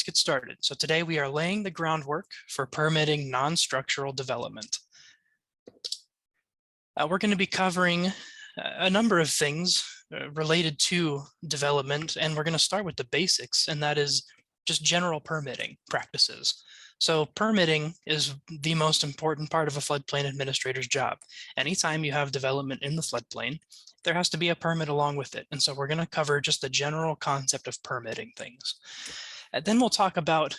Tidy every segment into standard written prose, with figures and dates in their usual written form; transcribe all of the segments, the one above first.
let's get started. So today we are laying the groundwork for permitting non-structural development. We're going to be covering a number of things related to development, and we're going to start with the basics, and that is just general permitting practices. So permitting is the most important part of a floodplain administrator's job. Anytime you have development in the floodplain, there has to be a permit along with it. And so we're going to cover just the general concept of permitting things. And then we'll talk about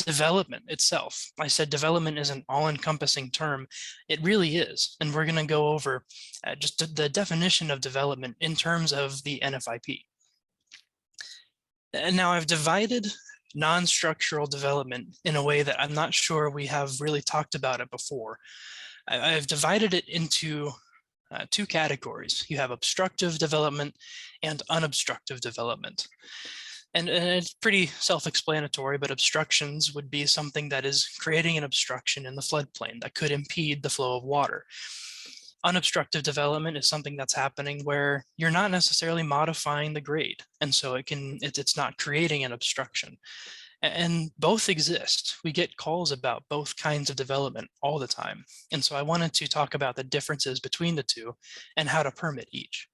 development itself. I said development is an all-encompassing term. It really is. And we're going to go over just the definition of development in terms of the NFIP. And now I've divided non-structural development in a way that I'm not sure we have really talked about it before. I've divided it into two categories. You have obstructive development and unobstructive development. And it's pretty self-explanatory, but obstructions would be something that is creating an obstruction in the floodplain that could impede the flow of water. Unobstructive development is something that's happening where you're not necessarily modifying the grade, and so it's not creating an obstruction. And both exist. We get calls about both kinds of development all the time. And so I wanted to talk about the differences between the two and how to permit each.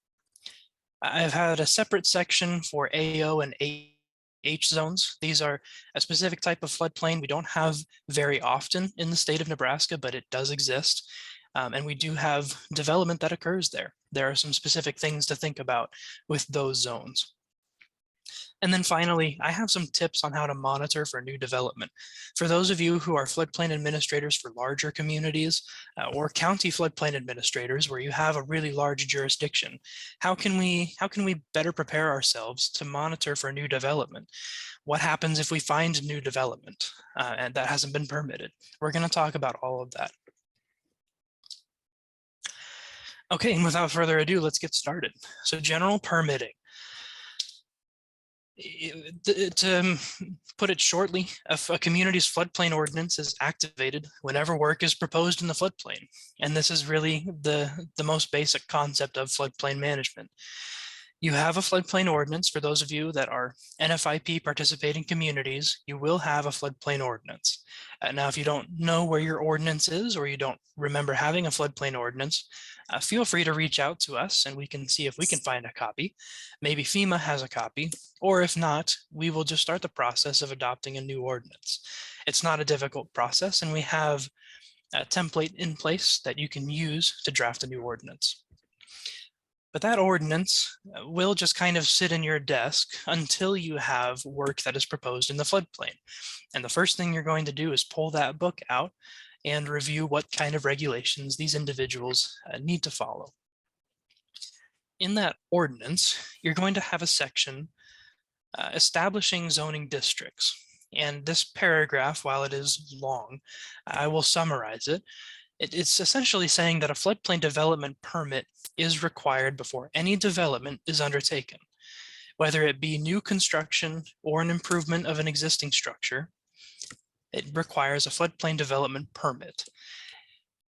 I've had a separate section for AO and AH zones. These are a specific type of floodplain we don't have very often in the state of Nebraska, but it does exist. And we do have development that occurs there. There are some specific things to think about with those zones. And then finally, I have some tips on how to monitor for new development. For those of you who are floodplain administrators for larger communities or county floodplain administrators where you have a really large jurisdiction, how can we better prepare ourselves to monitor for new development? What happens if we find new development and that hasn't been permitted? We're going to talk about all of that. Okay, and without further ado, let's get started. So general permitting. To put it shortly, a community's floodplain ordinance is activated whenever work is proposed in the floodplain. And this is really the most basic concept of floodplain management. You have a floodplain ordinance. For those of you that are NFIP participating communities, you will have a floodplain ordinance. Now, if you don't know where your ordinance is or you don't remember having a floodplain ordinance, feel free to reach out to us and we can see if we can find a copy. Maybe FEMA has a copy, or if not, we will just start the process of adopting a new ordinance. It's not a difficult process, and we have a template in place that you can use to draft a new ordinance. But that ordinance will just kind of sit in your desk until you have work that is proposed in the floodplain. And the first thing you're going to do is pull that book out and review what kind of regulations these individuals need to follow. In that ordinance, you're going to have a section establishing zoning districts. And this paragraph, while it is long, I will summarize it. It's essentially saying that a floodplain development permit is required before any development is undertaken, whether it be new construction or an improvement of an existing structure. It requires a floodplain development permit.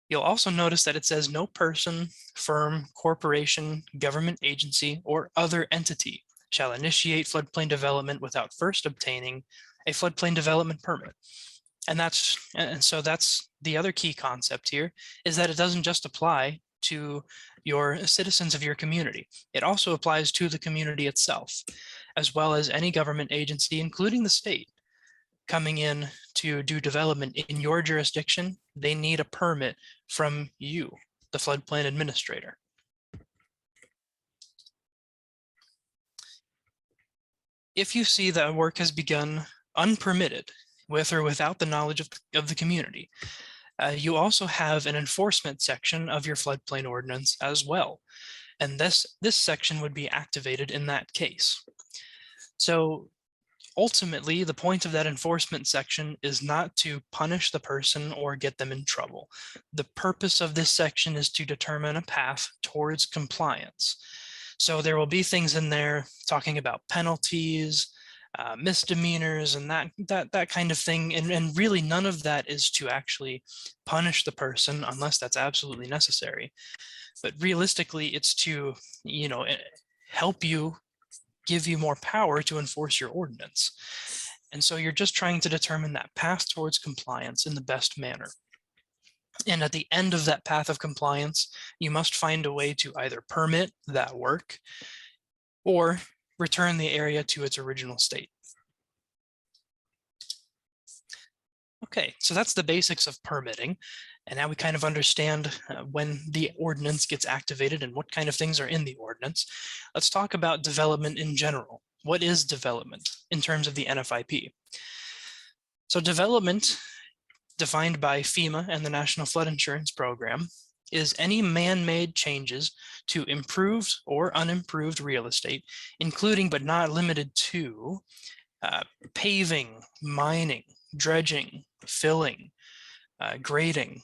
You'll also notice that it says no person, firm, corporation, government agency, or other entity shall initiate floodplain development without first obtaining a floodplain development permit. And so that's the other key concept here, is that it doesn't just apply to your citizens of your community. It also applies to the community itself, as well as any government agency, including the state, coming in to do development in your jurisdiction. They need a permit from you, the floodplain administrator. If you see that work has begun unpermitted, with or without the knowledge of the community, you also have an enforcement section of your floodplain ordinance as well. And this section would be activated in that case. So ultimately, the point of that enforcement section is not to punish the person or get them in trouble. The purpose of this section is to determine a path towards compliance. So there will be things in there talking about penalties, misdemeanors, and that kind of thing. And really none of that is to actually punish the person unless that's absolutely necessary. But realistically, it's to, help you, give you more power to enforce your ordinance. And so you're just trying to determine that path towards compliance in the best manner. And at the end of that path of compliance, you must find a way to either permit that work or return the area to its original state. Okay, so that's the basics of permitting. And now we kind of understand when the ordinance gets activated and what kind of things are in the ordinance. Let's talk about development in general. What is development in terms of the NFIP? So development, defined by FEMA and the National Flood Insurance Program, is any man-made changes to improved or unimproved real estate, including but not limited to paving, mining, dredging, filling, grading,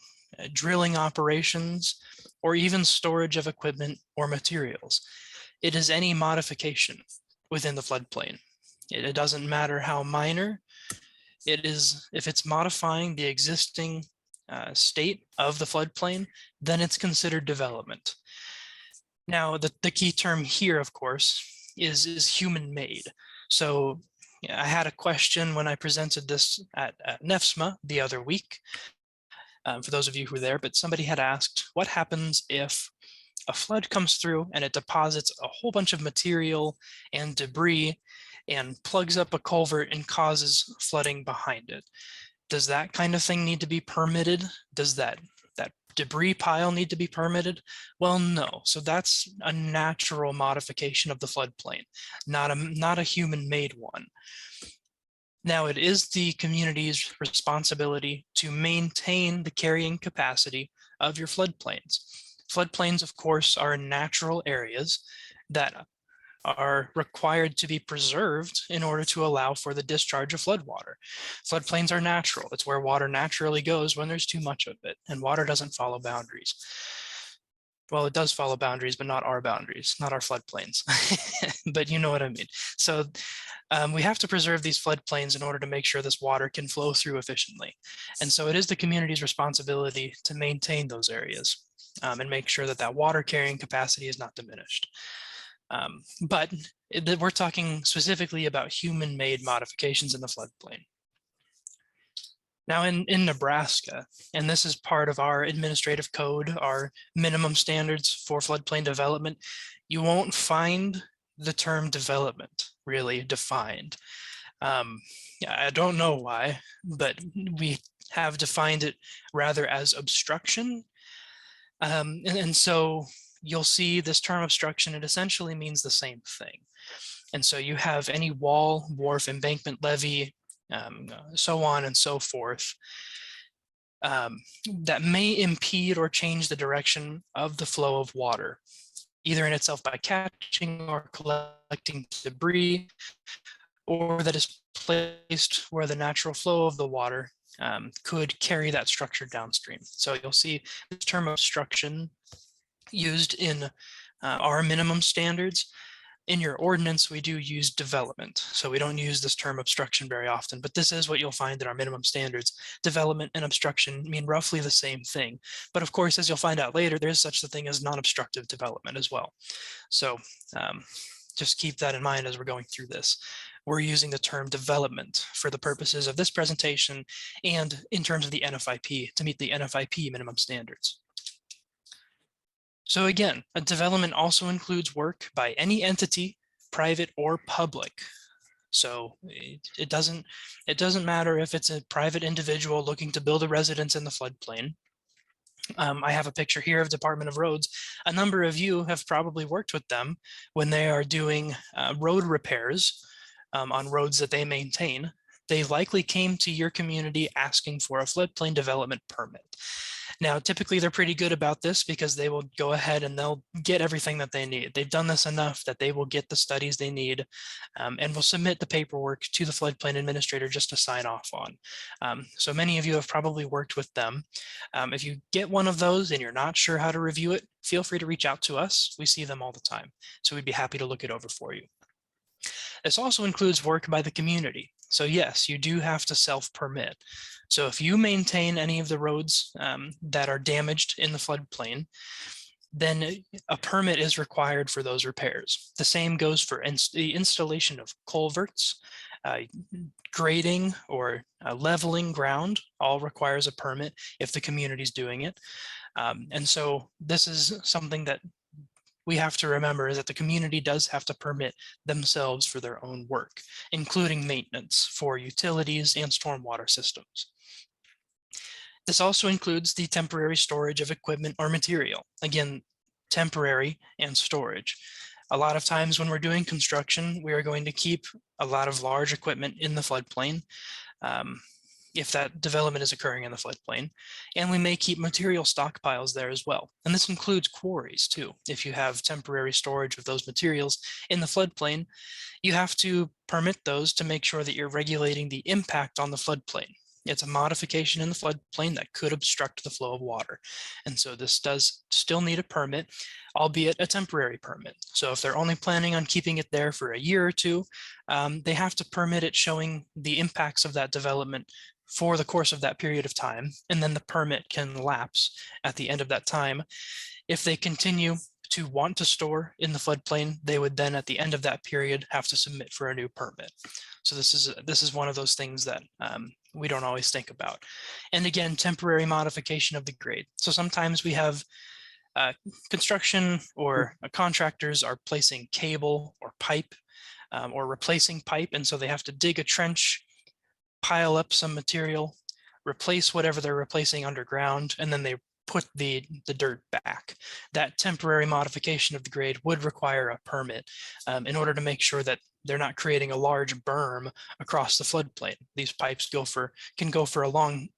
drilling operations, or even storage of equipment or materials. It is any modification within the floodplain. It doesn't matter how minor. It is, if it's modifying the existing state of the floodplain, then it's considered development. Now, the key term here, of course, is human-made. So I had a question when I presented this at NEFSMA the other week, for those of you who were there, but somebody had asked, what happens if a flood comes through and it deposits a whole bunch of material and debris and plugs up a culvert and causes flooding behind it? Does that kind of thing need to be permitted? Does that debris pile need to be permitted? Well, no. So that's a natural modification of the floodplain, not a human-made one. Now, it is the community's responsibility to maintain the carrying capacity of your floodplains. Floodplains, of course, are natural areas that are required to be preserved in order to allow for the discharge of floodwater. Floodplains are natural. It's where water naturally goes when there's too much of it, and water doesn't follow boundaries. Well, it does follow boundaries, but not our boundaries, not our floodplains, but you know what I mean. So we have to preserve these floodplains in order to make sure this water can flow through efficiently. And so it is the community's responsibility to maintain those areas and make sure that that water carrying capacity is not diminished. But we're talking specifically about human-made modifications in the floodplain. Now in Nebraska, and this is part of our administrative code, our minimum standards for floodplain development, you won't find the term development really defined. I don't know why, but we have defined it rather as obstruction. And so you'll see this term obstruction, it essentially means the same thing. And so you have any wall, wharf, embankment, levee, so on and so forth, that may impede or change the direction of the flow of water, either in itself by catching or collecting debris, or that is placed where the natural flow of the water could carry that structure downstream. So you'll see this term obstruction used in our minimum standards. In your ordinance, we do use development. So we don't use this term obstruction very often, but this is what you'll find in our minimum standards. Development and obstruction mean roughly the same thing. But of course, as you'll find out later, there's such a thing as non-obstructive development as well. So just keep that in mind as we're going through this. We're using the term development for the purposes of this presentation and in terms of the NFIP to meet the NFIP minimum standards. So again, a development also includes work by any entity, private or public. So it doesn't matter if it's a private individual looking to build a residence in the floodplain. I have a picture here of Department of Roads. A number of you have probably worked with them when they are doing road repairs on roads that they maintain. They likely came to your community asking for a floodplain development permit. Now, typically they're pretty good about this because they will go ahead and they'll get everything that they need. They've done this enough that they will get the studies they need and will submit the paperwork to the floodplain administrator just to sign off on. So many of you have probably worked with them. If you get one of those and you're not sure how to review it, feel free to reach out to us. We see them all the time. So we'd be happy to look it over for you. This also includes work by the community. So yes, you do have to self-permit. So if you maintain any of the roads that are damaged in the floodplain, then a permit is required for those repairs. The same goes for the installation of culverts, Grading or leveling ground all requires a permit if the community's doing it. And so this is something that we have to remember, is that the community does have to permit themselves for their own work, including maintenance for utilities and stormwater systems. This also includes the temporary storage of equipment or material. Again, temporary and storage. A lot of times when we're doing construction, we are going to keep a lot of large equipment in the floodplain, if that development is occurring in the floodplain, and we may keep material stockpiles there as well. And this includes quarries too. If you have temporary storage of those materials in the floodplain, you have to permit those to make sure that you're regulating the impact on the floodplain. It's a modification in the floodplain that could obstruct the flow of water. And so this does still need a permit, albeit a temporary permit. So if they're only planning on keeping it there for a year or two, they have to permit it showing the impacts of that development for the course of that period of time. And then the permit can lapse at the end of that time. If they continue to want to store in the floodplain, they would then at the end of that period have to submit for a new permit. So this is one of those things that we don't always think about. And again, temporary modification of the grade. So sometimes we have construction or contractors are placing cable or pipe or replacing pipe. And so they have to dig a trench, pile up some material, replace whatever they're replacing underground, and then they put the dirt back. That temporary modification of the grade would require a permit in order to make sure that they're not creating a large berm across the floodplain. These pipes can go for a long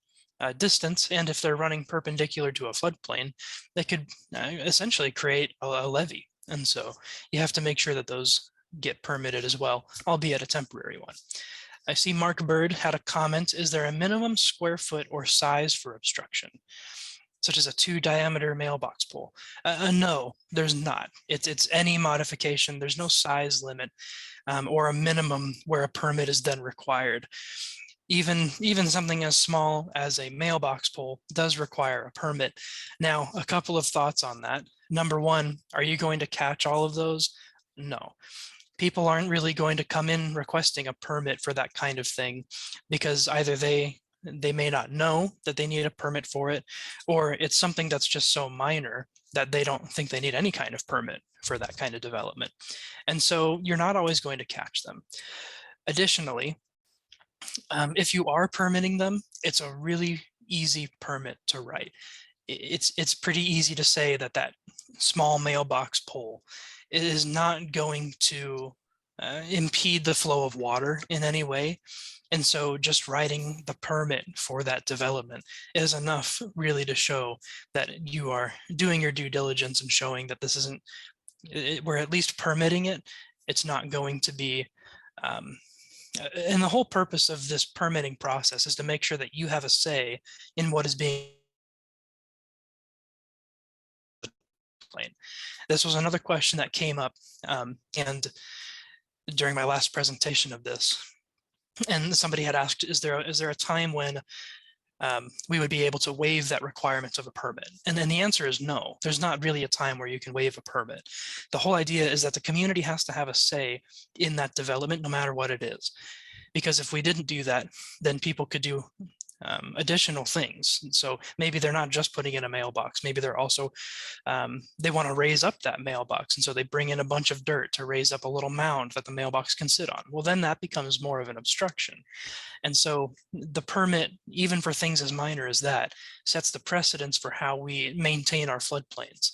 distance, and if they're running perpendicular to a floodplain, they could essentially create a levee. And so you have to make sure that those get permitted as well, albeit a temporary one. I see Mark Bird had a comment. Is there a minimum square foot or size for obstruction, such as a 2-diameter mailbox pole? No, there's not. It's any modification. There's no size limit or a minimum where a permit is then required. Even something as small as a mailbox pole does require a permit. Now, a couple of thoughts on that. Number one, are you going to catch all of those? No. People aren't really going to come in requesting a permit for that kind of thing, because either they may not know that they need a permit for it, or it's something that's just so minor that they don't think they need any kind of permit for that kind of development. And so you're not always going to catch them. Additionally, if you are permitting them, it's a really easy permit to write. It's pretty easy to say that small mailbox pole is not going to impede the flow of water in any way. And so just writing the permit for that development is enough really to show that you are doing your due diligence and showing that this isn't, we're at least permitting it. It's not going to be, and the whole purpose of this permitting process is to make sure that you have a say in what is being plain. This was another question that came up and during my last presentation of this, and somebody had asked, is there a time when we would be able to waive that requirement of a permit? And then the answer is no. There's not really a time where you can waive a permit. The whole idea is that the community has to have a say in that development, no matter what it is. Because if we didn't do that, then people could do additional things. So maybe they're not just putting in a mailbox. Maybe they're also, they want to raise up that mailbox. And so they bring in a bunch of dirt to raise up a little mound that the mailbox can sit on. Well, then that becomes more of an obstruction. And so the permit, even for things as minor as that, sets the precedence for how we maintain our floodplains.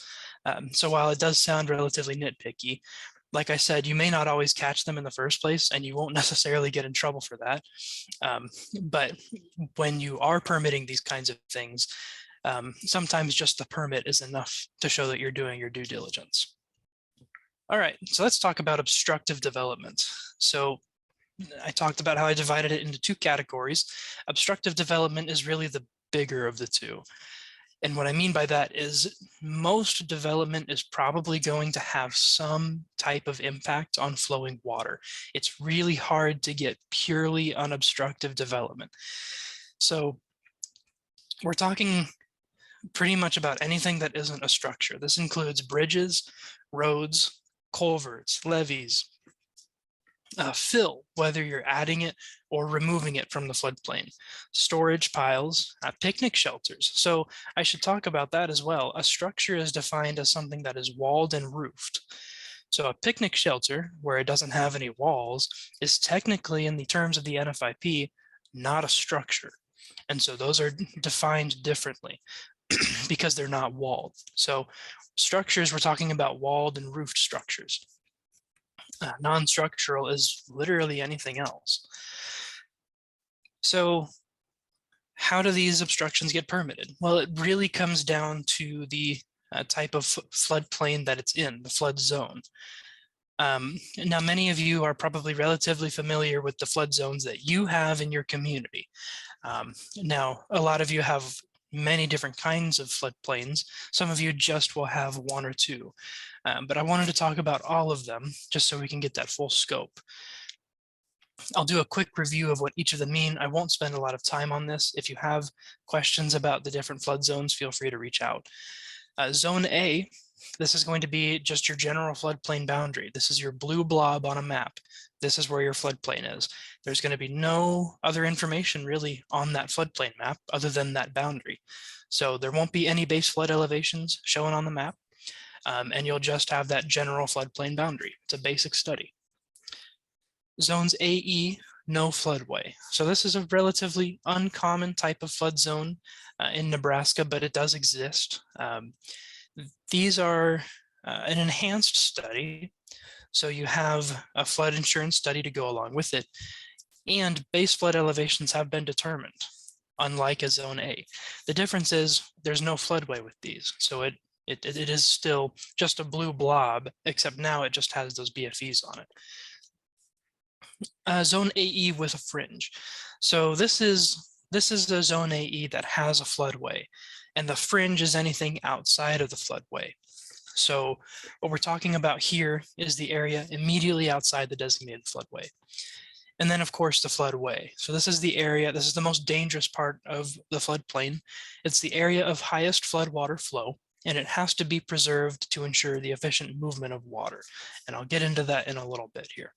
So while it does sound relatively nitpicky, like I said, you may not always catch them in the first place, and you won't necessarily get in trouble for that. But when you are permitting these kinds of things, sometimes just the permit is enough to show that you're doing your due diligence. All right, so let's talk about obstructive development. So I talked about how I divided it into 2 categories. Obstructive development is really the bigger of the 2. And what I mean by that is most development is probably going to have some type of impact on flowing water. It's really hard to get purely unobstructive development. So we're talking pretty much about anything that isn't a structure. This includes bridges, roads, culverts, levees, Fill, whether you're adding it or removing it from the floodplain. Storage piles, picnic shelters. So I should talk about that as well. A structure is defined as something that is walled and roofed. So a picnic shelter, where it doesn't have any walls, is technically, in the terms of the NFIP, not a structure. And so those are defined differently because they're not walled. So structures, we're talking about walled and roofed structures. Non-structural is literally anything else. So how do these obstructions get permitted? Well, it really comes down to the type of floodplain that it's in, the flood zone. Now, many of you are probably relatively familiar with the flood zones that you have in your community. Now, a lot of you have many different kinds of floodplains. Some of you just will have one or two, but I wanted to talk about all of them just so we can get that full scope. I'll do a quick review of what each of them mean. I won't spend a lot of time on this. If you have questions about the different flood zones, feel free to reach out. Zone A, this is going to be just your general floodplain boundary. This is your blue blob on a map. This is where your floodplain is. There's going to be no other information really on that floodplain map other than that boundary. So there won't be any base flood elevations shown on the map, and you'll just have that general floodplain boundary. It's a basic study. Zones AE, no floodway. So this is a relatively uncommon type of flood zone in Nebraska, but it does exist. These are an enhanced study. So you have a flood insurance study to go along with it, and base flood elevations have been determined, unlike a zone A. The difference is there's no floodway with these. So it is still just a blue blob, except now it just has those BFEs on it. Zone AE with a fringe. So this is the zone AE that has a floodway, and the fringe is anything outside of the floodway. So what we're talking about here is the area immediately outside the designated floodway. And then of course the floodway. So this is the area, this is the most dangerous part of the floodplain. It's the area of highest floodwater flow, and it has to be preserved to ensure the efficient movement of water. And I'll get into that in a little bit here.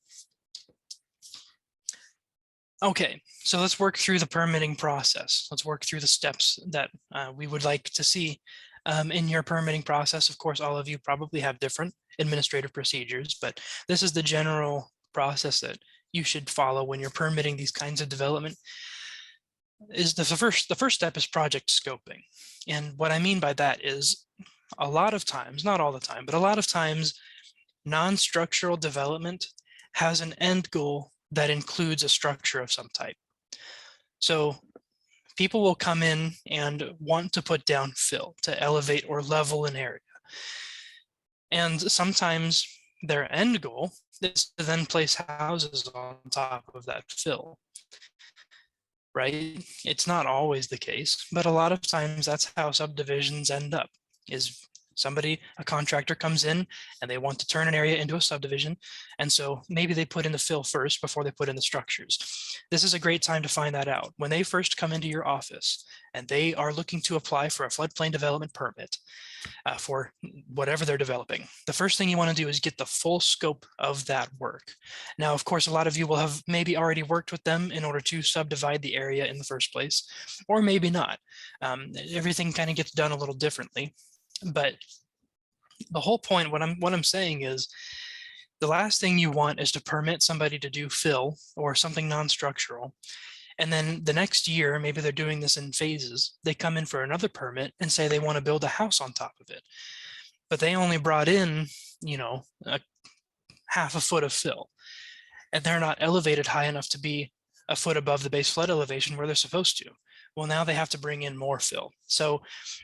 Okay, so let's work through the permitting process. Let's work through the steps that we would like to see in your permitting process. Of course, all of you probably have different administrative procedures, but this is the general process that you should follow when you're permitting these kinds of development. The first step is project scoping. And what I mean by that is a lot of times, not all the time, but a lot of times, non-structural development has an end goal that includes a structure of some type. So people will come in and want to put down fill to elevate or level an area. And sometimes their end goal is to then place houses on top of that fill, right? It's not always the case, but a lot of times that's how subdivisions end up, is a contractor comes in and they want to turn an area into a subdivision. And so maybe they put in the fill first before they put in the structures. This is a great time to find that out. When they first come into your office and they are looking to apply for a floodplain development permit for whatever they're developing, the first thing you want to do is get the full scope of that work. Now, of course, a lot of you will have maybe already worked with them in order to subdivide the area in the first place, or maybe not. Everything kind of gets done a little differently. But the whole point, what I'm saying is, the last thing you want is to permit somebody to do fill or something non-structural, and then the next year, maybe they're doing this in phases, they come in for another permit and say they want to build a house on top of it, but they only brought in, a half a foot of fill, and they're not elevated high enough to be a foot above the base flood elevation where they're supposed to. Well, now they have to bring in more fill. So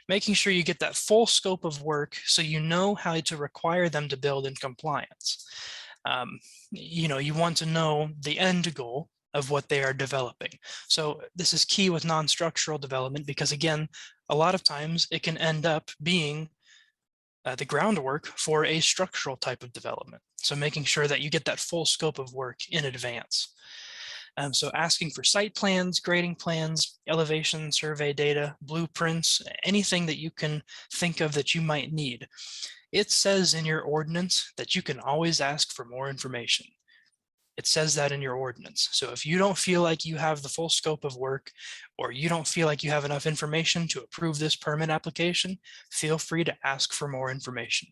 making sure you get that full scope of work so you know how to require them to build in compliance. You want to know the end goal of what they are developing. So this is key with non-structural development, because again, a lot of times it can end up being the groundwork for a structural type of development. So making sure that you get that full scope of work in advance. So asking for site plans, grading plans, elevation, survey data, blueprints, anything that you can think of that you might need. It says in your ordinance that you can always ask for more information. It says that in your ordinance. So if you don't feel like you have the full scope of work, or you don't feel like you have enough information to approve this permit application, feel free to ask for more information.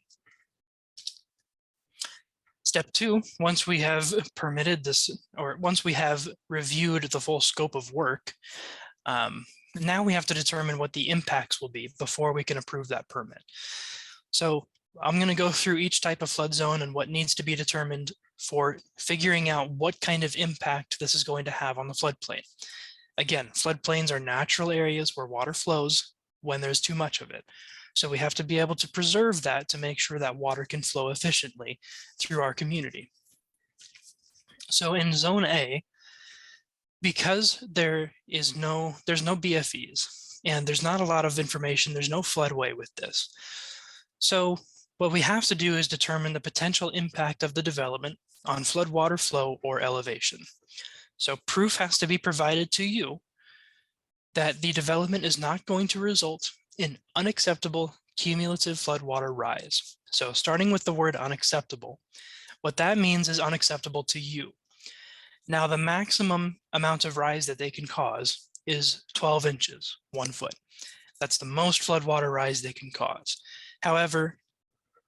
Step 2, once we have permitted this, or once we have reviewed the full scope of work, now we have to determine what the impacts will be before we can approve that permit. So I'm going to go through each type of flood zone and what needs to be determined for figuring out what kind of impact this is going to have on the floodplain. Again, floodplains are natural areas where water flows when there's too much of it. So we have to be able to preserve that to make sure that water can flow efficiently through our community. So in Zone A, because there's no BFEs and there's not a lot of information, there's no floodway with this. So what we have to do is determine the potential impact of the development on floodwater flow or elevation. So proof has to be provided to you that the development is not going to result in unacceptable cumulative floodwater rise. So starting with the word unacceptable, what that means is unacceptable to you. Now the maximum amount of rise that they can cause is 12 inches, 1 foot. That's the most floodwater rise they can cause. However,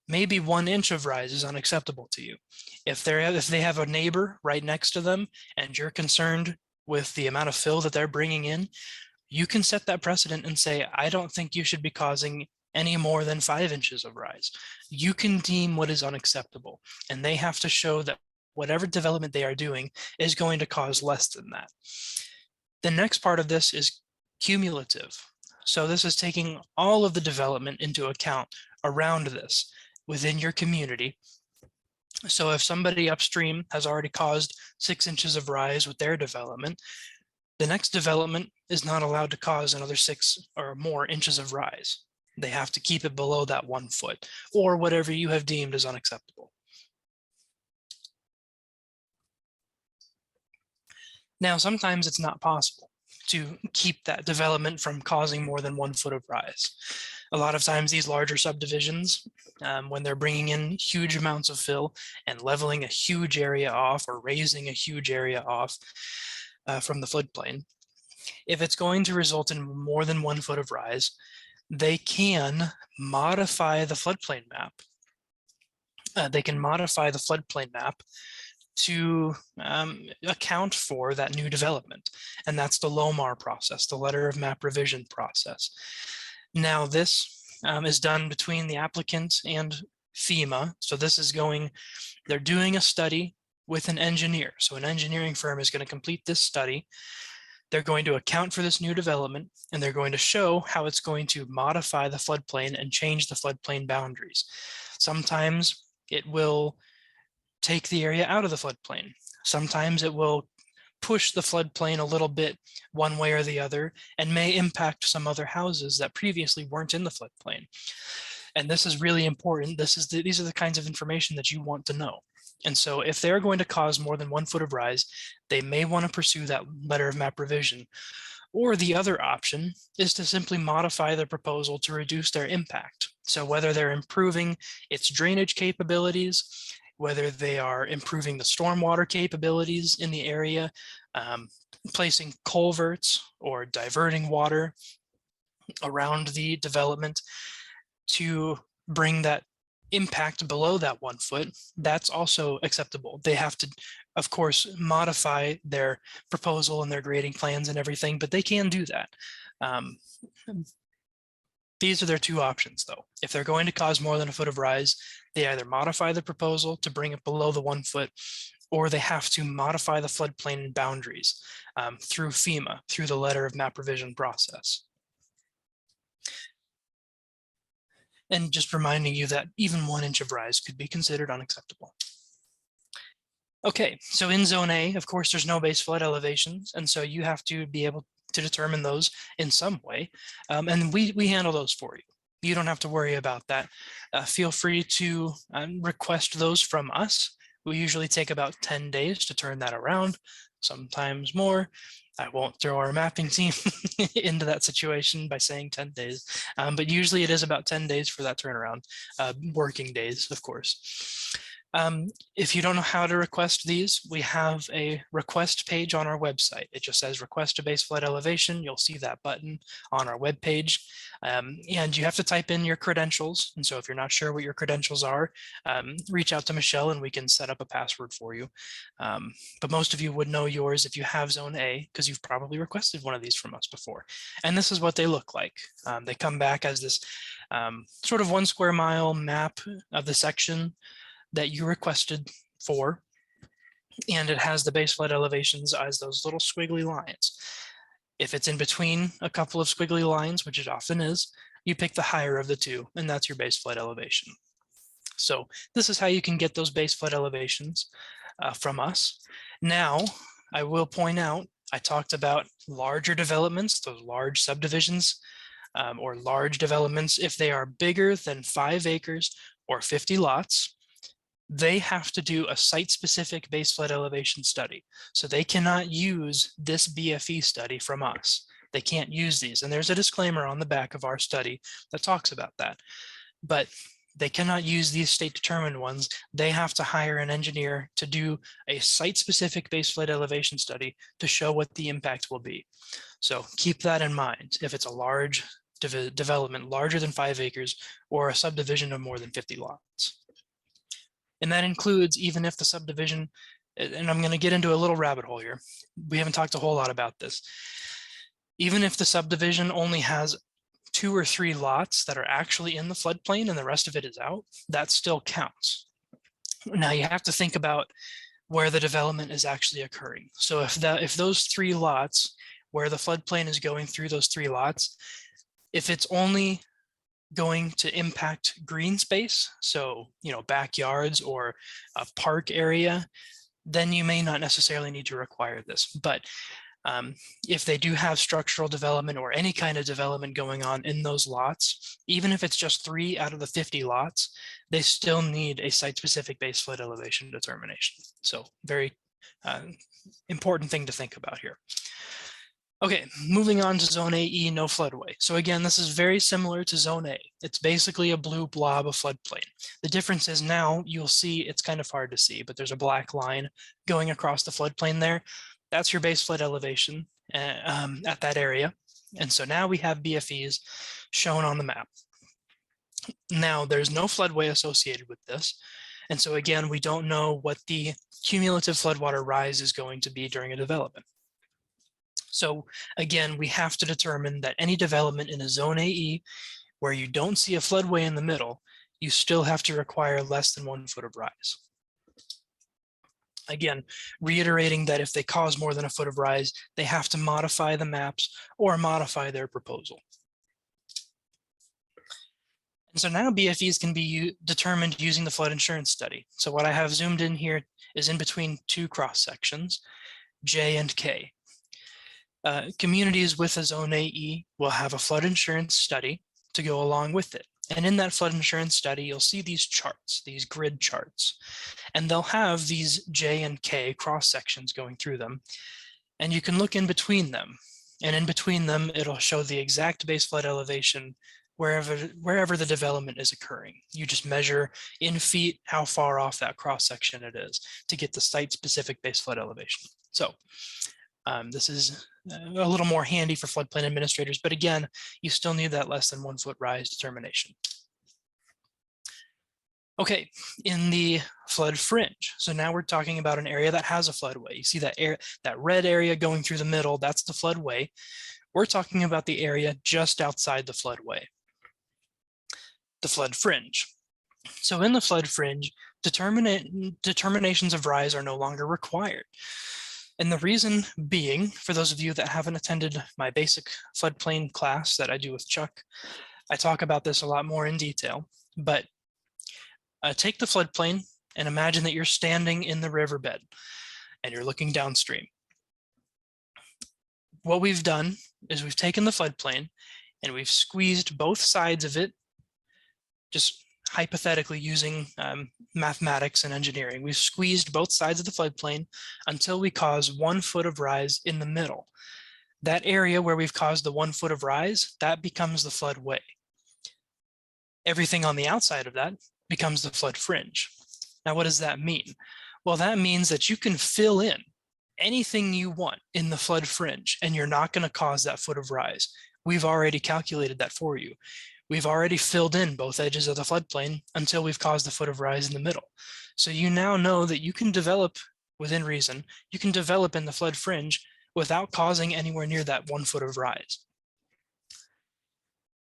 maybe 1 inch of rise is unacceptable to you. If they have a neighbor right next to them and you're concerned with the amount of fill that they're bringing in, you can set that precedent and say, I don't think you should be causing any more than 5 inches of rise. You can deem what is unacceptable, and they have to show that whatever development they are doing is going to cause less than that. The next part of this is cumulative. So this is taking all of the development into account around this within your community. So if somebody upstream has already caused 6 inches of rise with their development, the next development is not allowed to cause another 6 or more inches of rise. They have to keep it below that 1 foot or whatever you have deemed as unacceptable. Now, sometimes it's not possible to keep that development from causing more than 1 foot of rise. A lot of times these larger subdivisions, when they're bringing in huge amounts of fill and leveling a huge area off or raising a huge area off from the floodplain, if it's going to result in more than 1 foot of rise, they can modify the floodplain map. They can modify the floodplain map to account for that new development. And that's the LOMAR process, the letter of map revision process. Now this is done between the applicant and FEMA. So this is they're doing a study with an engineer. So an engineering firm is going to complete this study. They're going to account for this new development, and they're going to show how it's going to modify the floodplain and change the floodplain boundaries. Sometimes it will take the area out of the floodplain. Sometimes it will push the floodplain a little bit one way or the other and may impact some other houses that previously weren't in the floodplain. And this is really important. These are the kinds of information that you want to know. And so if they're going to cause more than 1 foot of rise, they may want to pursue that letter of map revision. Or the other option is to simply modify the proposal to reduce their impact. So whether they're improving its drainage capabilities, whether they are improving the stormwater capabilities in the area, placing culverts or diverting water around the development to bring that impact below that 1 foot, that's also acceptable. They have to, of course, modify their proposal and their grading plans and everything, but they can do that. These are their two options, though. If they're going to cause more than 1 foot of rise, they either modify the proposal to bring it below the 1 foot, or they have to modify the floodplain boundaries through FEMA, through the letter of map revision process. And just reminding you that even 1 inch of rise could be considered unacceptable. Okay, so in Zone A, of course, there's no base flood elevations, and so you have to be able to determine those in some way, and we handle those for you. You don't have to worry about that. Feel free to request those from us. We usually take about 10 days to turn that around, sometimes more. I won't throw our mapping team into that situation by saying 10 days, but usually it is about 10 days for that turnaround, working days, of course. If you don't know how to request these, we have a request page on our website. It just says request a base flood elevation. You'll see that button on our web page. And you have to type in your credentials. And so if you're not sure what your credentials are, reach out to Michelle and we can set up a password for you. But most of you would know yours if you have Zone A, because you've probably requested one of these from us before. And this is what they look like. They come back as this sort of 1 square mile map of the section that you requested for, and it has the base flood elevations as those little squiggly lines. If it's in between a couple of squiggly lines, which it often is, you pick the higher of the two, and that's your base flood elevation. So this is how you can get those base flood elevations from us. Now, I will point out, I talked about larger developments, those large subdivisions, or large developments. If they are bigger than 5 acres or 50 lots, they have to do a site-specific base flood elevation study. So they cannot use this BFE study from us. They can't use these. And there's a disclaimer on the back of our study that talks about that. But they cannot use these state-determined ones. They have to hire an engineer to do a site-specific base flood elevation study to show what the impact will be. So keep that in mind if it's a large development, larger than 5 acres, or a subdivision of more than 50 lots. And that includes even if the subdivision, and I'm going to get into a little rabbit hole here. We haven't talked a whole lot about this. Even if the subdivision only has 2 or 3 lots that are actually in the floodplain and the rest of it is out, that still counts. Now you have to think about where the development is actually occurring. So if those 3 lots, where the floodplain is going through those 3 lots, if it's only going to impact green space, so backyards or a park area, then you may not necessarily need to require this. But if they do have structural development or any kind of development going on in those lots, even if it's just 3 out of the 50 lots, they still need a site-specific base flood elevation determination. So very important thing to think about here. Okay, moving on to Zone AE, no floodway. So again, this is very similar to Zone A. It's basically a blue blob of floodplain. The difference is now you'll see, it's kind of hard to see, but there's a black line going across the floodplain there. That's your base flood elevation at that area. And so now we have BFEs shown on the map. Now there's no floodway associated with this. And so again, we don't know what the cumulative floodwater rise is going to be during a development. So again, we have to determine that any development in a Zone AE where you don't see a floodway in the middle, you still have to require less than 1 foot of rise. Again, reiterating that if they cause more than a foot of rise, they have to modify the maps or modify their proposal. And so now BFEs can be determined using the flood insurance study. So what I have zoomed in here is in between 2 cross sections, J and K. Communities with a Zone AE will have a flood insurance study to go along with it. And in that flood insurance study, you'll see these charts, these grid charts, and they'll have these J and K cross sections going through them. And you can look in between them. And in between them, it'll show the exact base flood elevation wherever the development is occurring. You just measure in feet how far off that cross section it is to get the site-specific base flood elevation. So this is a little more handy for floodplain administrators, but again, you still need that less than 1 foot rise determination. Okay, in the flood fringe. So now we're talking about an area that has a floodway. You see that red area going through the middle, that's the floodway. We're talking about the area just outside the floodway, the flood fringe. So in the flood fringe, determinations of rise are no longer required. And the reason being, for those of you that haven't attended my basic floodplain class that I do with Chuck, I talk about this a lot more in detail, but take the floodplain and imagine that you're standing in the riverbed and you're looking downstream. What we've done is we've taken the floodplain and we've squeezed both sides of it, just hypothetically using mathematics and engineering. We've squeezed both sides of the floodplain until we cause 1 foot of rise in the middle. That area where we've caused the 1 foot of rise, that becomes the floodway. Everything on the outside of that becomes the flood fringe. Now, what does that mean? Well, that means that you can fill in anything you want in the flood fringe, and you're not going to cause that foot of rise. We've already calculated that for you. We've already filled in both edges of the floodplain until we've caused the foot of rise in the middle. So you now know that you can develop within reason, you can develop in the flood fringe without causing anywhere near that 1 foot of rise.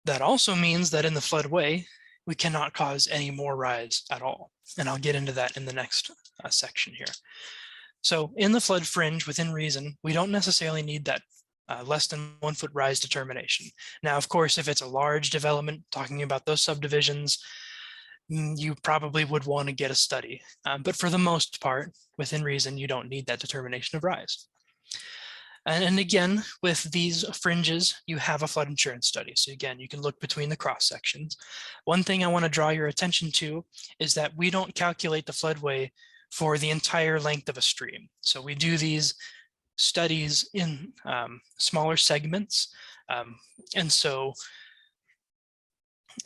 That also means that in the floodway, we cannot cause any more rise at all. And I'll get into that in the next section here. So in the flood fringe within reason, we don't necessarily need that less than 1 foot rise determination. Now, of course, if it's a large development, talking about those subdivisions, you probably would want to get a study. But for the most part, within reason, you don't need that determination of rise. And again, with these fringes, you have a flood insurance study. So again, you can look between the cross sections. One thing I want to draw your attention to is that we don't calculate the floodway for the entire length of a stream. So we do these studies in smaller segments. And so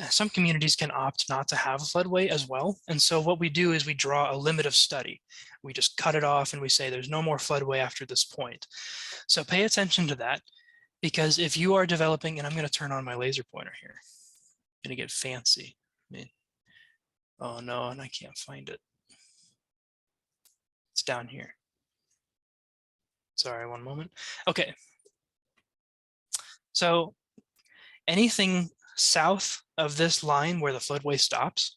some communities can opt not to have a floodway as well. And so what we do is we draw a limit of study. We just cut it off and we say there's no more floodway after this point. So pay attention to that, because if you are developing, and I'm going to turn on my laser pointer here, I'm going to get fancy. Oh no, and I can't find it. It's down here. Sorry, one moment. Okay. So anything south of this line where the floodway stops,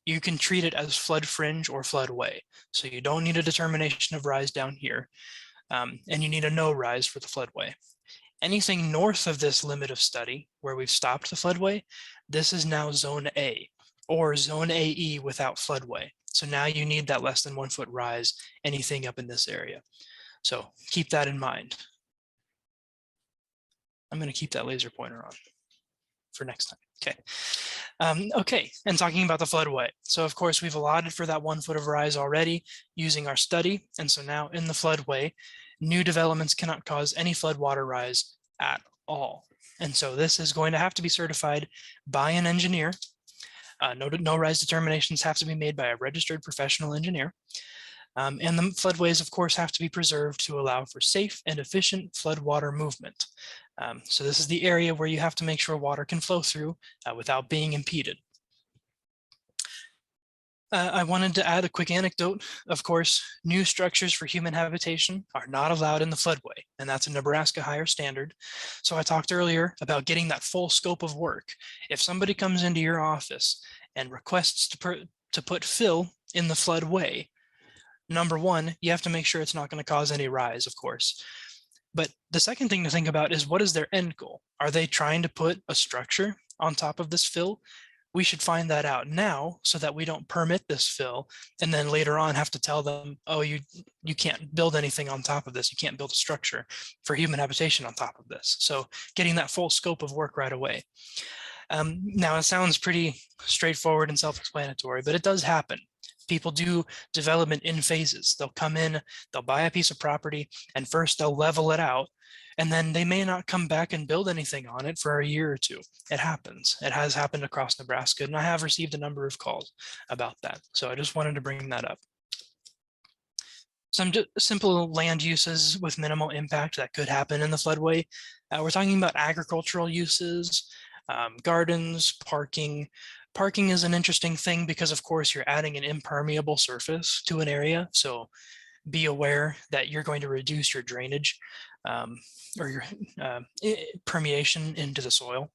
you can treat it as flood fringe or floodway. So you don't need a determination of rise down here, and you need a no rise for the floodway. Anything north of this limit of study where we've stopped the floodway, this is now zone A, or zone AE without floodway. So now you need that less than 1 foot rise, anything up in this area. So keep that in mind. I'm going to keep that laser pointer on for next time. Okay. Okay, and talking about the floodway. So of course we've allotted for that 1 foot of rise already using our study. And so now in the floodway, new developments cannot cause any floodwater rise at all. And so this is going to have to be certified by an engineer. No rise determinations have to be made by a registered professional engineer. And the floodways, of course, have to be preserved to allow for safe and efficient floodwater movement. So this is the area where you have to make sure water can flow through without being impeded. I wanted to add a quick anecdote. Of course, new structures for human habitation are not allowed in the floodway, and that's a Nebraska higher standard. So I talked earlier about getting that full scope of work. If somebody comes into your office and requests to put fill in the floodway, number one, you have to make sure it's not going to cause any rise, of course. But the second thing to think about is, what is their end goal? Are they trying to put a structure on top of this fill? We should find that out now so that we don't permit this fill and then later on have to tell them, oh, you can't build anything on top of this. You can't build a structure for human habitation on top of this. So getting that full scope of work right away. Now it sounds pretty straightforward and self-explanatory, but it does happen. People do development in phases. They'll come in, they'll buy a piece of property, and first they'll level it out, and then they may not come back and build anything on it for a year or two. It happens. It has happened across Nebraska, and I have received a number of calls about that. So I just wanted to bring that up. Some simple land uses with minimal impact that could happen in the floodway. We're talking about agricultural uses, gardens, parking. Parking is an interesting thing because, of course, you're adding an impermeable surface to an area. So be aware that you're going to reduce your drainage or your permeation into the soil.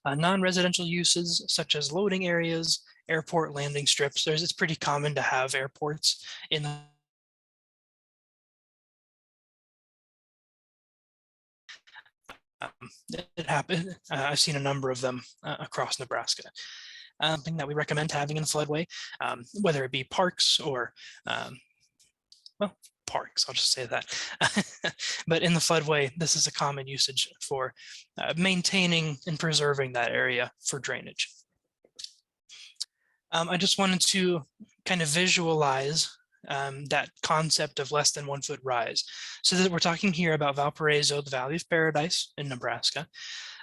Non-residential uses such as loading areas, airport landing strips. It's pretty common to have airports in the it happened. I've seen a number of them across Nebraska. Something that we recommend having in a floodway, whether it be parks or, well, parks, I'll just say that. But in the floodway, this is a common usage for maintaining and preserving that area for drainage. I just wanted to kind of visualize that concept of less than 1 foot rise. So that we're talking here about Valparaiso, the Valley of Paradise in Nebraska.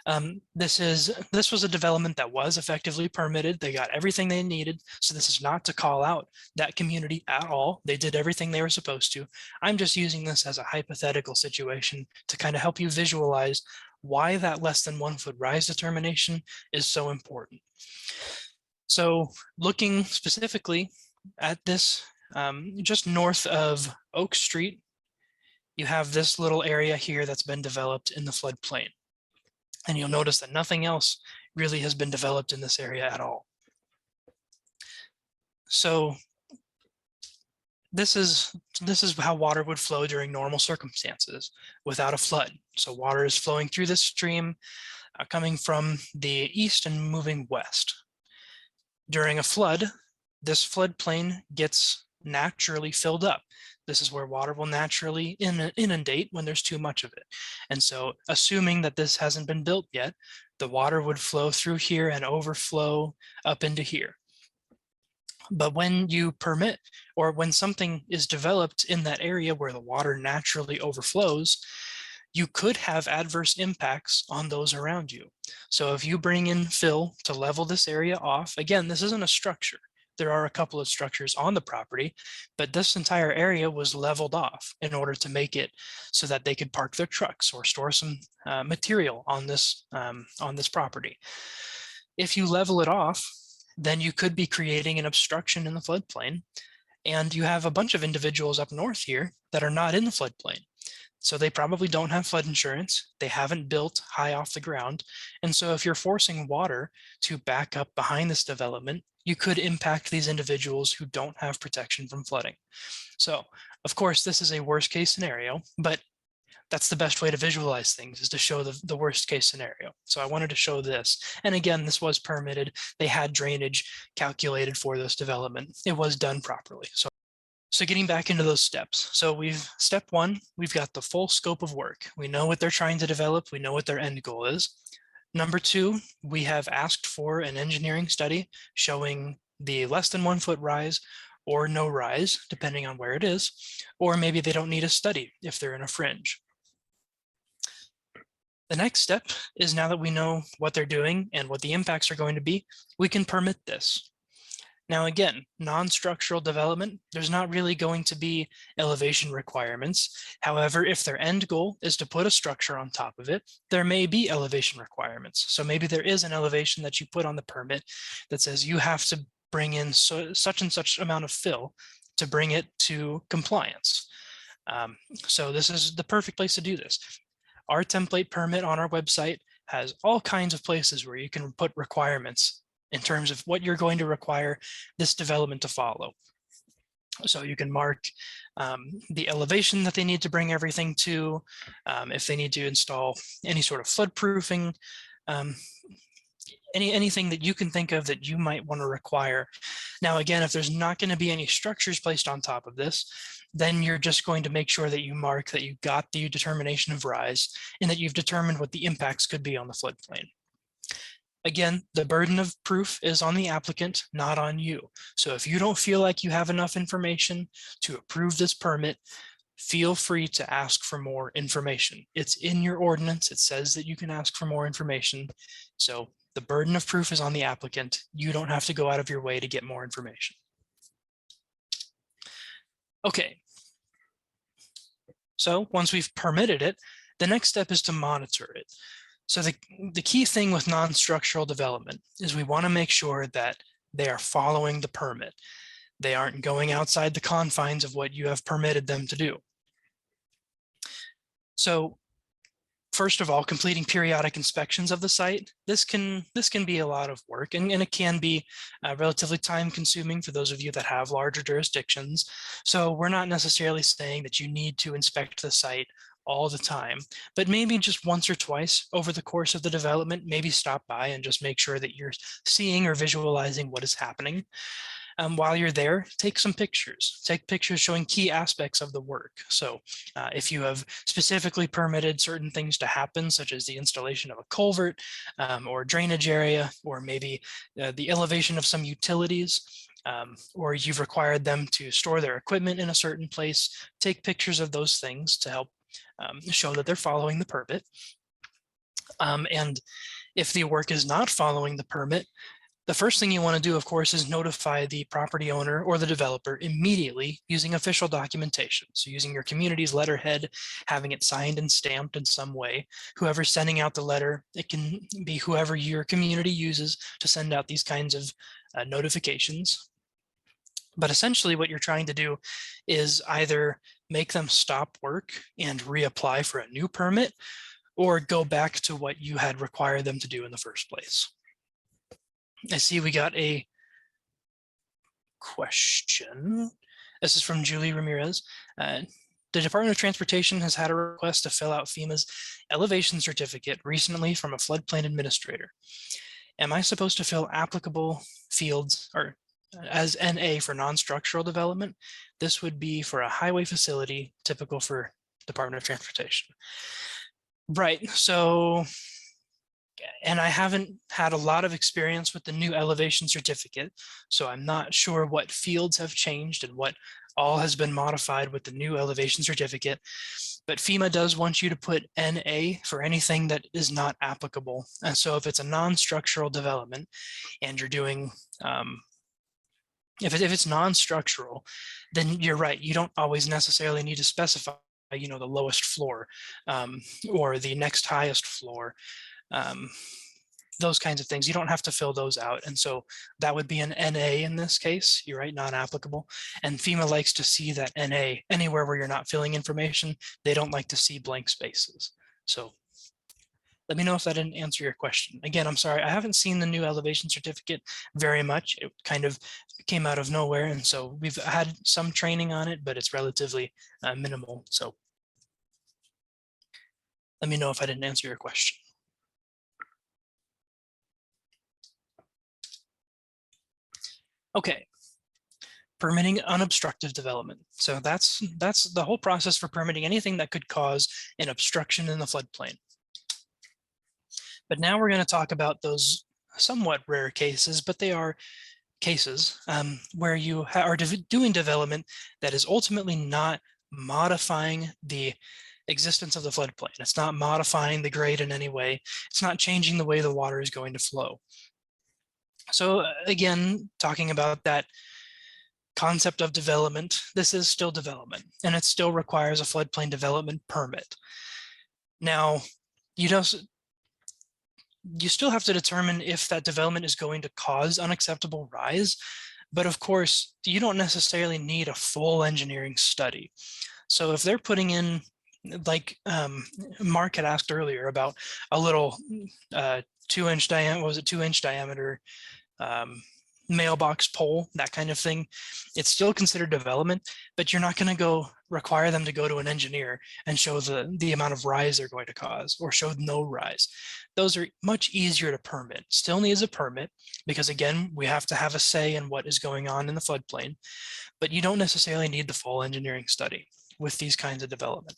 This was a development that was effectively permitted. They got everything they needed. So this is not to call out that community at all. They did everything they were supposed to. I'm just using this as a hypothetical situation to kind of help you visualize why that less than 1 foot rise determination is so important. So looking specifically at this, just north of Oak Street, you have this little area here that's been developed in the floodplain. And you'll notice that nothing else really has been developed in this area at all. So this is how water would flow during normal circumstances without a flood. So water is flowing through this stream, coming from the east and moving west. During a flood, this floodplain gets naturally filled up. This is where water will naturally inundate when there's too much of it. And so assuming that this hasn't been built yet, the water would flow through here and overflow up into here. But when you permit, or when something is developed in that area where the water naturally overflows, you could have adverse impacts on those around you. So if you bring in fill to level this area off, again, this isn't a structure. There are a couple of structures on the property, but this entire area was leveled off in order to make it so that they could park their trucks or store some material on this property. If you level it off, then you could be creating an obstruction in the floodplain, and you have a bunch of individuals up north here that are not in the floodplain. So they probably don't have flood insurance. They haven't built high off the ground. And so if you're forcing water to back up behind this development, you could impact these individuals who don't have protection from flooding. So of course, this is a worst case scenario, but that's the best way to visualize things, is to show the worst case scenario. So I wanted to show this. And again, this was permitted. They had drainage calculated for this development. It was done properly. So getting back into those steps. So step one, we've got the full scope of work. We know what they're trying to develop. We know what their end goal is. Number two, we have asked for an engineering study showing the less than 1 foot rise or no rise, depending on where it is, or maybe they don't need a study if they're in a fringe. The next step is, now that we know what they're doing and what the impacts are going to be, we can permit this. Now again, non-structural development, there's not really going to be elevation requirements. However, if their end goal is to put a structure on top of it, there may be elevation requirements. So maybe there is an elevation that you put on the permit that says you have to bring in such and such amount of fill to bring it to compliance. So this is the perfect place to do this. Our template permit on our website has all kinds of places where you can put requirements in terms of what you're going to require this development to follow. So you can mark the elevation that they need to bring everything to, if they need to install any sort of floodproofing, anything that you can think of that you might want to require. Now, again, if there's not going to be any structures placed on top of this, then you're just going to make sure that you mark that you got the determination of rise and that you've determined what the impacts could be on the floodplain. Again, the burden of proof is on the applicant, not on you. So if you don't feel like you have enough information to approve this permit, feel free to ask for more information. It's in your ordinance. It says that you can ask for more information. So the burden of proof is on the applicant. You don't have to go out of your way to get more information. Okay. So once we've permitted it, the next step is to monitor it. So the key thing with non-structural development is we want to make sure that they are following the permit. They aren't going outside the confines of what you have permitted them to do. So first of all, completing periodic inspections of the site. This can be a lot of work, and it can be relatively time consuming for those of you that have larger jurisdictions. So we're not necessarily saying that you need to inspect the site all the time, but maybe just once or twice over the course of the development, maybe stop by and just make sure that you're seeing or visualizing what is happening. While you're there, take some pictures. Take pictures showing key aspects of the work. So if you have specifically permitted certain things to happen, such as the installation of a culvert or drainage area, or maybe the elevation of some utilities, or you've required them to store their equipment in a certain place, take pictures of those things to help show that they're following the permit. And if the work is not following the permit, the first thing you want to do, of course, is notify the property owner or the developer immediately using official documentation. So using your community's letterhead, having it signed and stamped in some way. Whoever's sending out the letter, it can be whoever your community uses to send out these kinds of notifications. But essentially what you're trying to do is either make them stop work and reapply for a new permit, or go back to what you had required them to do in the first place. I see we got a question. This is from Julie Ramirez. The Department of Transportation has had a request to fill out FEMA's elevation certificate recently from a floodplain administrator. Am I supposed to fill applicable fields or as NA for non-structural development? This would be for a highway facility, typical for Department of Transportation. Right, so, and I haven't had a lot of experience with the new elevation certificate, so I'm not sure what fields have changed and what all has been modified with the new elevation certificate. But FEMA does want you to put NA for anything that is not applicable. And so if it's a non-structural development and you're doing, if it's non-structural, then you're right, you don't always necessarily need to specify, you know, the lowest floor or the next highest floor, those kinds of things. You don't have to fill those out. And so that would be an NA in this case. You're right, non-applicable. And FEMA likes to see that NA anywhere where you're not filling information. They don't like to see blank spaces. So let me know if that didn't answer your question. Again, I'm sorry, I haven't seen the new elevation certificate very much. It kind of came out of nowhere. And so we've had some training on it, but it's relatively minimal. So let me know if I didn't answer your question. Okay, permitting unobstructive development. So that's the whole process for permitting anything that could cause an obstruction in the floodplain. But now we're going to talk about those somewhat rare cases, but they are cases where you are doing development that is ultimately not modifying the existence of the floodplain. It's not modifying the grade in any way. It's not changing the way the water is going to flow. So again, talking about that concept of development, this is still development and it still requires a floodplain development permit. Now, you still have to determine if that development is going to cause unacceptable rise, but of course, you don't necessarily need a full engineering study. So if they're putting in, like Mark had asked earlier about a little 2-inch diameter, was it 2-inch diameter mailbox pole, that kind of thing, it's still considered development, but you're not going to go require them to go to an engineer and show the amount of rise they're going to cause or show no rise. Those are much easier to permit. Still needs a permit because again, we have to have a say in what is going on in the floodplain, but you don't necessarily need the full engineering study with these kinds of development.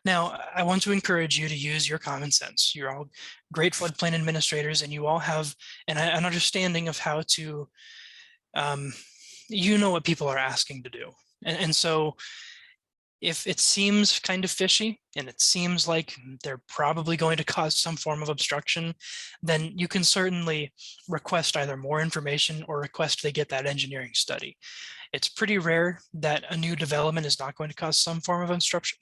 Now, I want to encourage you to use your common sense. You're all great floodplain administrators and you all have an understanding of how to, you know what people are asking to do. And so if it seems kind of fishy and it seems like they're probably going to cause some form of obstruction, then you can certainly request either more information or request they get that engineering study. It's pretty rare that a new development is not going to cause some form of obstruction.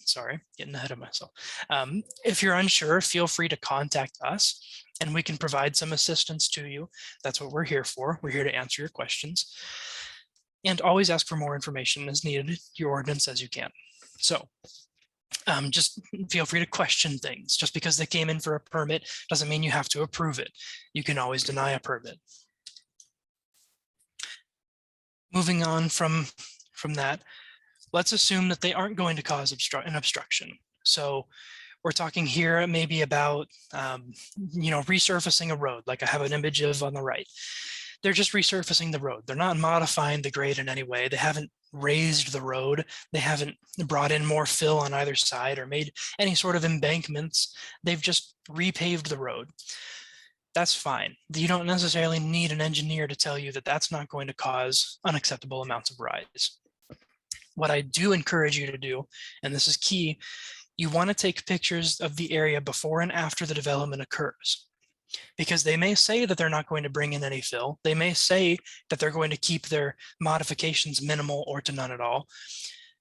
Sorry, getting ahead of myself. If you're unsure, feel free to contact us and we can provide some assistance to you. That's what we're here for. We're here to answer your questions. And always ask for more information as needed, your ordinance as you can. So just feel free to question things. Just because they came in for a permit doesn't mean you have to approve it. You can always deny a permit. Moving on from that, let's assume that they aren't going to cause an obstruction. So we're talking here maybe about, resurfacing a road, like I have an image of on the right. They're just resurfacing the road. They're not modifying the grade in any way. They haven't raised the road. They haven't brought in more fill on either side or made any sort of embankments. They've just repaved the road. That's fine. You don't necessarily need an engineer to tell you that that's not going to cause unacceptable amounts of rise. What I do encourage you to do, and this is key, you want to take pictures of the area before and after the development occurs. Because they may say that they're not going to bring in any fill. They may say that they're going to keep their modifications minimal or to none at all,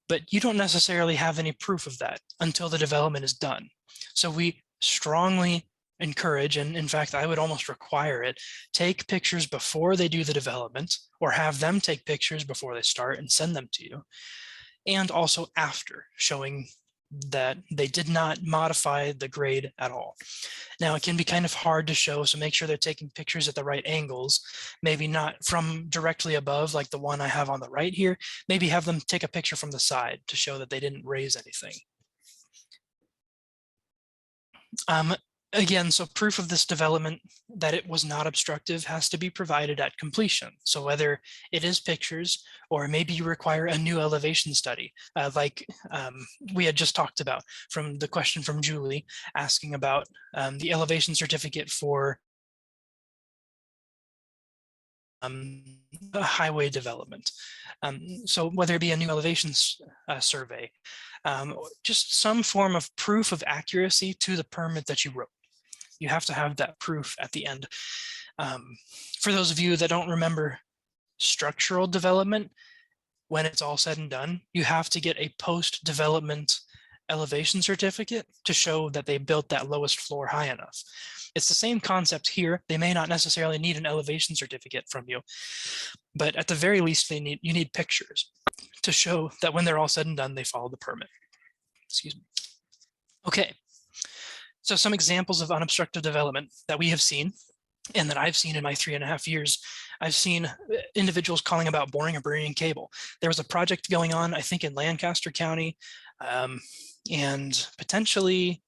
but you don't necessarily have any proof of that until the development is done. So we strongly encourage, and in fact, I would almost require it, take pictures before they do the development, or have them take pictures before they start and send them to you. And also after, showing that they did not modify the grade at all. Now, it can be kind of hard to show, so make sure they're taking pictures at the right angles, maybe not from directly above like the one I have on the right here. Maybe have them take a picture from the side to show that they didn't raise anything. Again, so proof of this development that it was not obstructive has to be provided at completion. So whether it is pictures, or maybe you require a new elevation study, like we had just talked about from the question from Julie asking about the elevation certificate for a highway development. So whether it be a new elevations survey, just some form of proof of accuracy to the permit that you wrote. You have to have that proof at the end. For those of you that don't remember structural development, when it's all said and done, you have to get a post-development elevation certificate to show that they built that lowest floor high enough. It's the same concept here. They may not necessarily need an elevation certificate from you, but at the very least, you need pictures to show that when they're all said and done, they follow the permit. Excuse me. Okay. So some examples of unobstructed development that we have seen and that I've seen in my 3.5 years, I've seen individuals calling about boring or burying cable. There was a project going on, I think in Lancaster County, and potentially,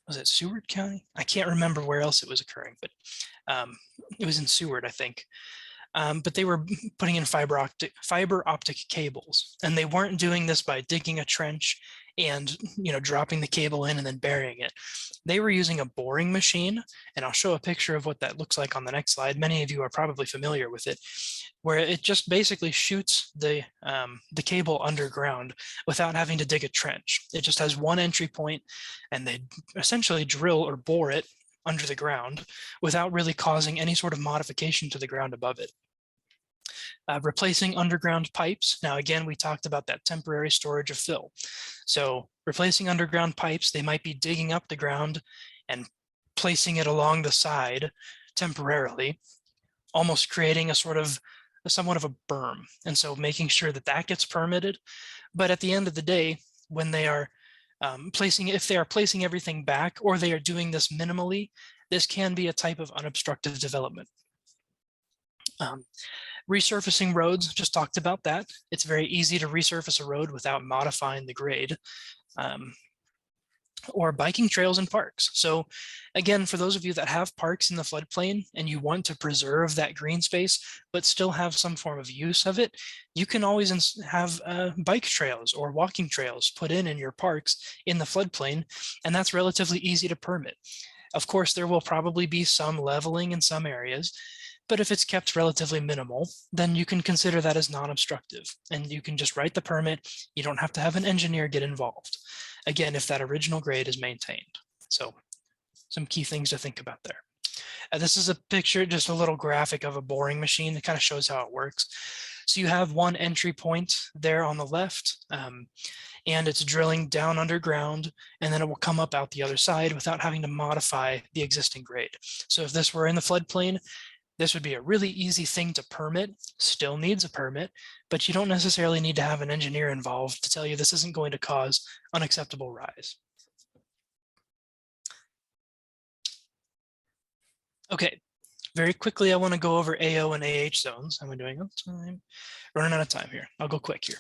was it Seward County? I can't remember where else it was occurring, but it was in Seward, I think. But they were putting in fiber optic cables, and they weren't doing this by digging a trench and dropping the cable in and then burying it. They were using a boring machine, and I'll show a picture of what that looks like on the next slide. Many of you are probably familiar with it, where it just basically shoots the cable underground without having to dig a trench. It just has one entry point, and they essentially drill or bore it under the ground without really causing any sort of modification to the ground above it. Replacing underground pipes. Now, again, we talked about that temporary storage of fill. So replacing underground pipes, they might be digging up the ground and placing it along the side temporarily, almost creating somewhat of a berm. And so making sure that that gets permitted. But at the end of the day, when they are if they are placing everything back, or they are doing this minimally, this can be a type of unobstructed development. Resurfacing roads, just talked about that. It's very easy to resurface a road without modifying the grade. Or biking trails and parks. So again, for those of you that have parks in the floodplain and you want to preserve that green space, but still have some form of use of it, you can always have bike trails or walking trails put in your parks in the floodplain, and that's relatively easy to permit. Of course, there will probably be some leveling in some areas, but if it's kept relatively minimal, then you can consider that as non-obstructive, and you can just write the permit. You don't have to have an engineer get involved. Again, if that original grade is maintained. So some key things to think about there. This is a picture, just a little graphic of a boring machine that kind of shows how it works. So you have one entry point there on the left, and it's drilling down underground, and then it will come up out the other side without having to modify the existing grade. So if this were in the floodplain, this would be a really easy thing to permit, still needs a permit, but you don't necessarily need to have an engineer involved to tell you this isn't going to cause unacceptable rise. Okay, very quickly, I want to go over AO and AH zones. How am I doing on time? Running out of time here. I'll go quick here.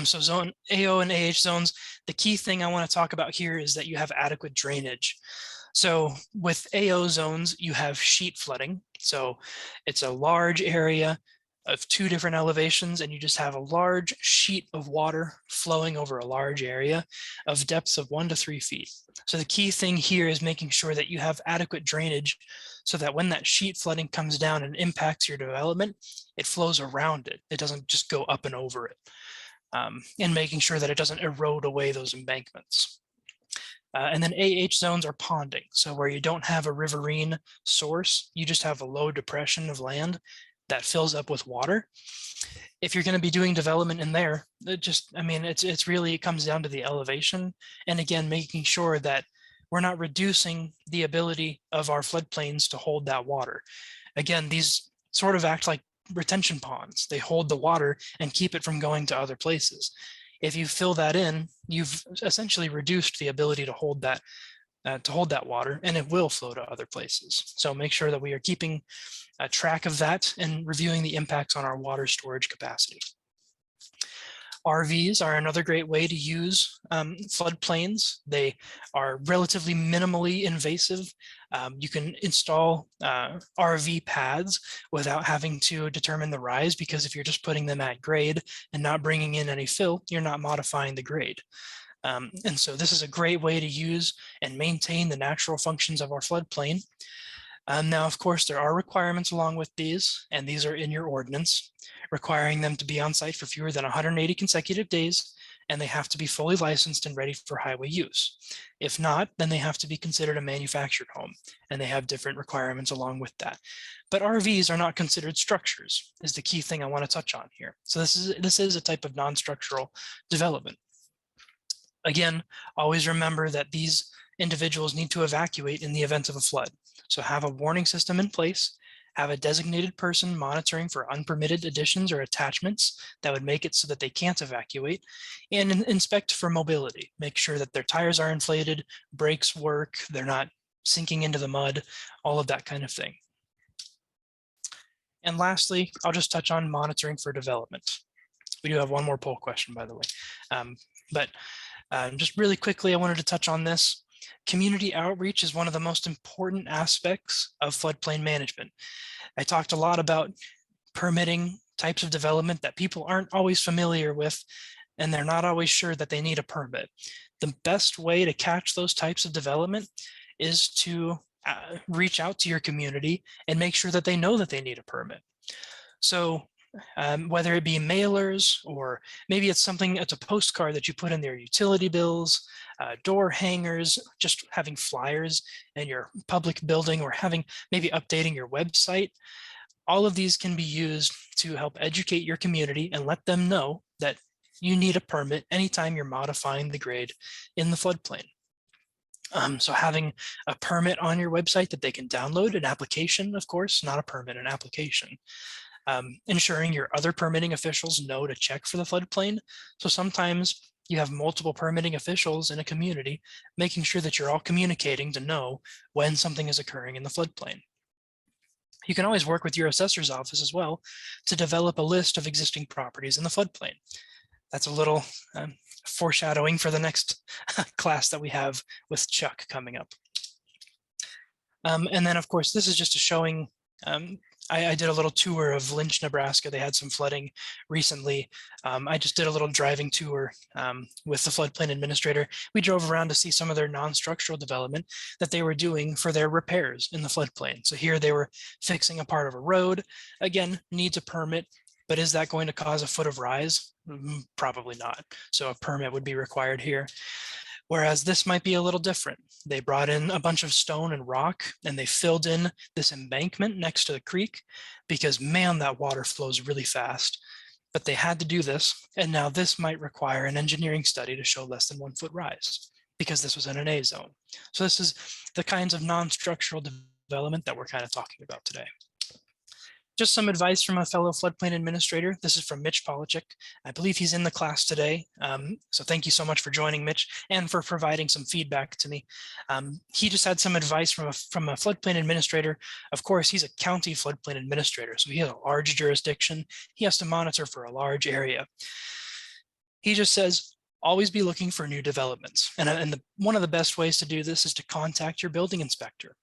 So zone AO and AH zones, the key thing I want to talk about here is that you have adequate drainage. So with AO zones, you have sheet flooding. So it's a large area of 2 different elevations, and you just have a large sheet of water flowing over a large area of depths of 1 to 3 feet. So the key thing here is making sure that you have adequate drainage so that when that sheet flooding comes down and impacts your development, it flows around it. It doesn't just go up and over it. And making sure that it doesn't erode away those embankments. And then AH zones are ponding. So where you don't have a riverine source, you just have a low depression of land that fills up with water. If you're going to be doing development in there, it's really, it comes down to the elevation. And again, making sure that we're not reducing the ability of our floodplains to hold that water. Again, these sort of act like retention ponds. They hold the water and keep it from going to other places. If you fill that in, you've essentially reduced the ability to hold that water, and it will flow to other places. So make sure that we are keeping track of that and reviewing the impacts on our water storage capacity. RVs are another great way to use floodplains. They are relatively minimally invasive. You can install RV pads without having to determine the rise, because if you're just putting them at grade and not bringing in any fill, you're not modifying the grade. And so this is a great way to use and maintain the natural functions of our floodplain. Now, of course, there are requirements along with these, and these are in your ordinance, requiring them to be on site for fewer than 180 consecutive days, and they have to be fully licensed and ready for highway use. If not, then they have to be considered a manufactured home, and they have different requirements along with that. But RVs are not considered structures, is the key thing I want to touch on here. So this is a type of non-structural development. Again, always remember that these individuals need to evacuate in the event of a flood. So have a warning system in place, have a designated person monitoring for unpermitted additions or attachments that would make it so that they can't evacuate, and inspect for mobility. Make sure that their tires are inflated, brakes work, they're not sinking into the mud, all of that kind of thing. And lastly, I'll just touch on monitoring for development. We do have one more poll question, by the way. Just really quickly, I wanted to touch on this. Community outreach is one of the most important aspects of floodplain management. I talked a lot about permitting types of development that people aren't always familiar with, and they're not always sure that they need a permit. The best way to catch those types of development is to reach out to your community and make sure that they know that they need a permit. So whether it be mailers, or maybe it's a postcard that you put in their utility bills, door hangers, just having flyers in your public building, or maybe updating your website. All of these can be used to help educate your community and let them know that you need a permit anytime you're modifying the grade in the floodplain. So having a permit on your website that they can download, an application, of course, not a permit, an application. Ensuring your other permitting officials know to check for the floodplain. So sometimes you have multiple permitting officials in a community, making sure that you're all communicating to know when something is occurring in the floodplain. You can always work with your assessor's office as well to develop a list of existing properties in the floodplain. That's a little foreshadowing for the next class that we have with Chuck coming up. And then, of course, this is just a showing. I did a little tour of Lynch, Nebraska. They had some flooding recently. I just did a little driving tour with the floodplain administrator. We drove around to see some of their non-structural development that they were doing for their repairs in the floodplain. So here they were fixing a part of a road. Again, needs a permit, but is that going to cause a foot of rise? Probably not. So a permit would be required here. Whereas this might be a little different. They brought in a bunch of stone and rock, and they filled in this embankment next to the creek because, man, that water flows really fast. But they had to do this, and now this might require an engineering study to show less than 1 foot rise because this was in an A zone. So this is the kinds of non-structural development that we're kind of talking about today. Just some advice from a fellow floodplain administrator. This is from Mitch Polachek. I believe he's in the class today. So thank you so much for joining, Mitch, and for providing some feedback to me. He just had some advice from a floodplain administrator. Of course, he's a county floodplain administrator, so he has a large jurisdiction. He has to monitor for a large area. He just says, always be looking for new developments. And one of the best ways to do this is to contact your building inspector.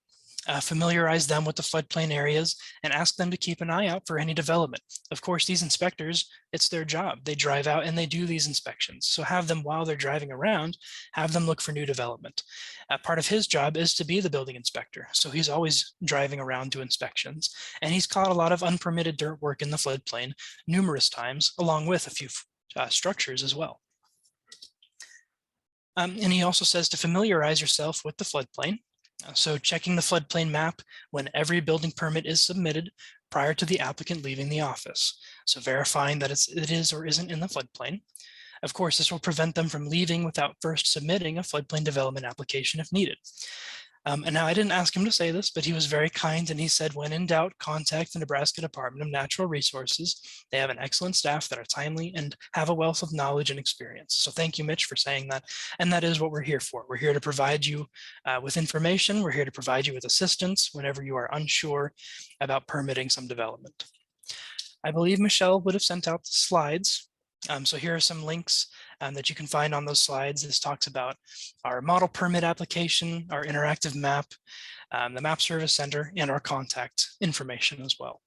familiarize them with the floodplain areas, and ask them to keep an eye out for any development. Of course, these inspectors, it's their job. They drive out and they do these inspections. So have them, while they're driving around, have them look for new development. Part of his job is to be the building inspector. So he's always driving around to inspections. And he's caught a lot of unpermitted dirt work in the floodplain numerous times, along with a few structures as well. And he also says to familiarize yourself with the floodplain. So checking the floodplain map when every building permit is submitted prior to the applicant leaving the office. So verifying that it is or isn't in the floodplain. Of course, this will prevent them from leaving without first submitting a floodplain development application if needed. And now I didn't ask him to say this, but he was very kind and he said, when in doubt, contact the Nebraska Department of Natural Resources. They have an excellent staff that are timely and have a wealth of knowledge and experience. So thank you, Mitch, for saying that. And that is what we're here for. We're here to provide you with information. We're here to provide you with assistance whenever you are unsure about permitting some development. I believe Michelle would have sent out the slides. So here are some links that you can find on those slides. This talks about our model permit application, our interactive map, the map service center, and our contact information as well.